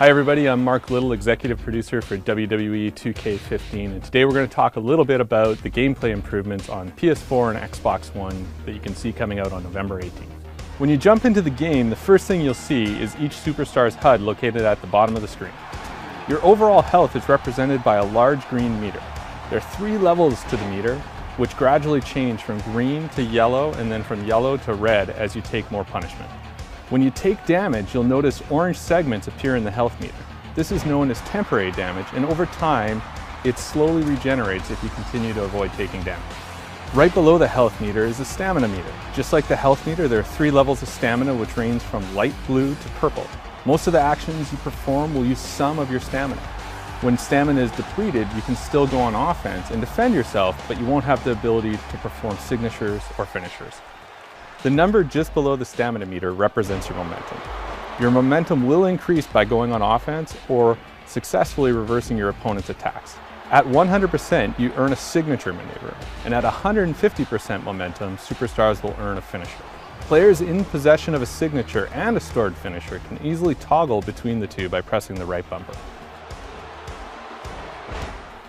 Hi everybody, I'm Mark Little, Executive Producer for WWE 2K15, and today we're going to talk a little bit about the gameplay improvements on PS4 and Xbox One that you can see coming out on November 18th. When you jump into the game, the first thing you'll see is each superstar's HUD located at the bottom of the screen. Your overall health is represented by a large green meter. There are 3 levels to the meter, which gradually change from green to yellow and then from yellow to red as you take more punishment. When you take damage, you'll notice orange segments appear in the health meter. This is known as temporary damage, and over time, it slowly regenerates if you continue to avoid taking damage. Right below the health meter is the stamina meter. Just like the health meter, there are 3 levels of stamina which range from light blue to purple. Most of the actions you perform will use some of your stamina. When stamina is depleted, you can still go on offense and defend yourself, but you won't have the ability to perform signatures or finishers. The number just below the stamina meter represents your momentum. Your momentum will increase by going on offense or successfully reversing your opponent's attacks. At 100%, you earn a signature maneuver, and at 150% momentum, superstars will earn a finisher. Players in possession of a signature and a stored finisher can easily toggle between the two by pressing the right bumper.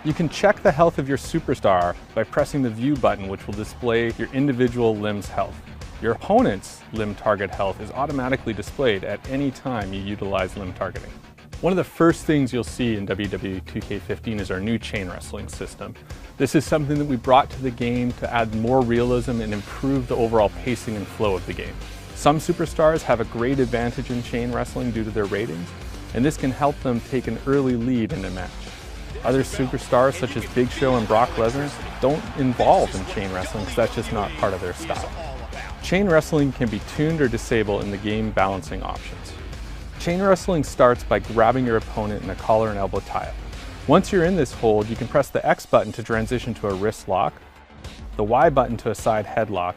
You can check the health of your superstar by pressing the view button, which will display your individual limb's health. Your opponent's limb target health is automatically displayed at any time you utilize limb targeting. One of the first things you'll see in WWE 2K15 is our new chain wrestling system. This is something that we brought to the game to add more realism and improve the overall pacing and flow of the game. Some superstars have a great advantage in chain wrestling due to their ratings, and this can help them take an early lead in a match. Other superstars such as Big Show and Brock Lesnar don't involve in chain wrestling because that's just not part of their style. Chain wrestling can be tuned or disabled in the game balancing options. Chain wrestling starts by grabbing your opponent in a collar and elbow tie-up. Once you're in this hold, you can press the X button to transition to a wrist lock, the Y button to a side headlock,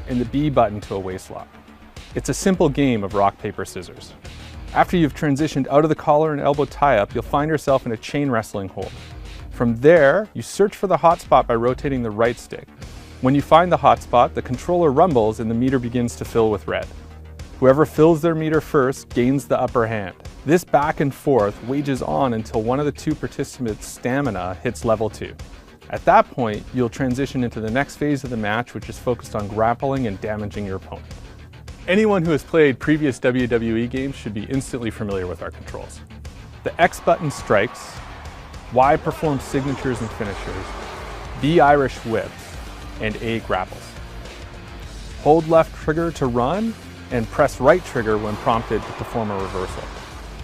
and the B button to a waist lock. It's a simple game of rock, paper, scissors. After you've transitioned out of the collar and elbow tie-up, you'll find yourself in a chain wrestling hold. From there, you search for the hot spot by rotating the right stick. When you find the hot spot, the controller rumbles and the meter begins to fill with red. Whoever fills their meter first gains the upper hand. This back and forth wages on until one of the 2 participants' stamina hits level 2. At that point, you'll transition into the next phase of the match, which is focused on grappling and damaging your opponent. Anyone who has played previous WWE games should be instantly familiar with our controls. The X button strikes, Y performs signatures and finishers, B Irish whips, and A grapples. Hold left trigger to run, and press right trigger when prompted to perform a reversal.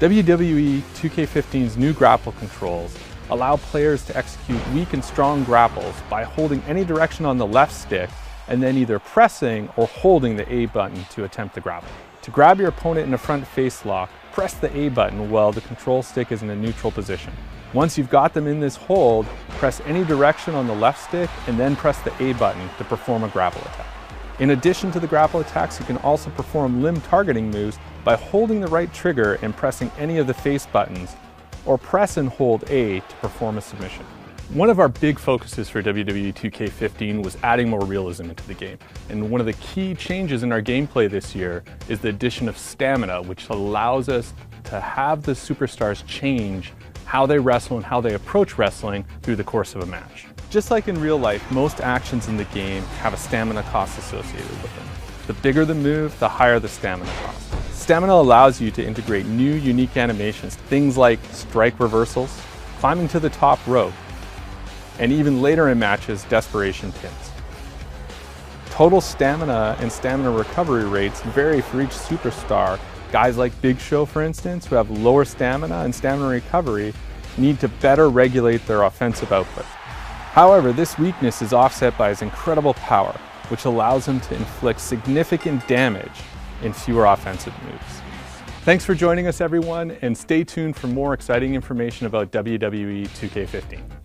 WWE 2K15's new grapple controls allow players to execute weak and strong grapples by holding any direction on the left stick and then either pressing or holding the A button to attempt the grapple. To grab your opponent in a front face lock, press the A button while the control stick is in a neutral position. Once you've got them in this hold, press any direction on the left stick and then press the A button to perform a grapple attack. In addition to the grapple attacks, you can also perform limb targeting moves by holding the right trigger and pressing any of the face buttons, or press and hold A to perform a submission. One of our big focuses for WWE 2K15 was adding more realism into the game. And one of the key changes in our gameplay this year is the addition of stamina, which allows us to have the superstars change how they wrestle and how they approach wrestling through the course of a match. Just like in real life, most actions in the game have a stamina cost associated with them. The bigger the move, the higher the stamina cost. Stamina allows you to integrate new, unique animations, things like strike reversals, climbing to the top rope, and even later in matches, desperation pins. Total stamina and stamina recovery rates vary for each superstar. Guys like Big Show, for instance, who have lower stamina and stamina recovery, need to better regulate their offensive output. However, this weakness is offset by his incredible power, which allows him to inflict significant damage in fewer offensive moves. Thanks for joining us, everyone, and stay tuned for more exciting information about WWE 2K15.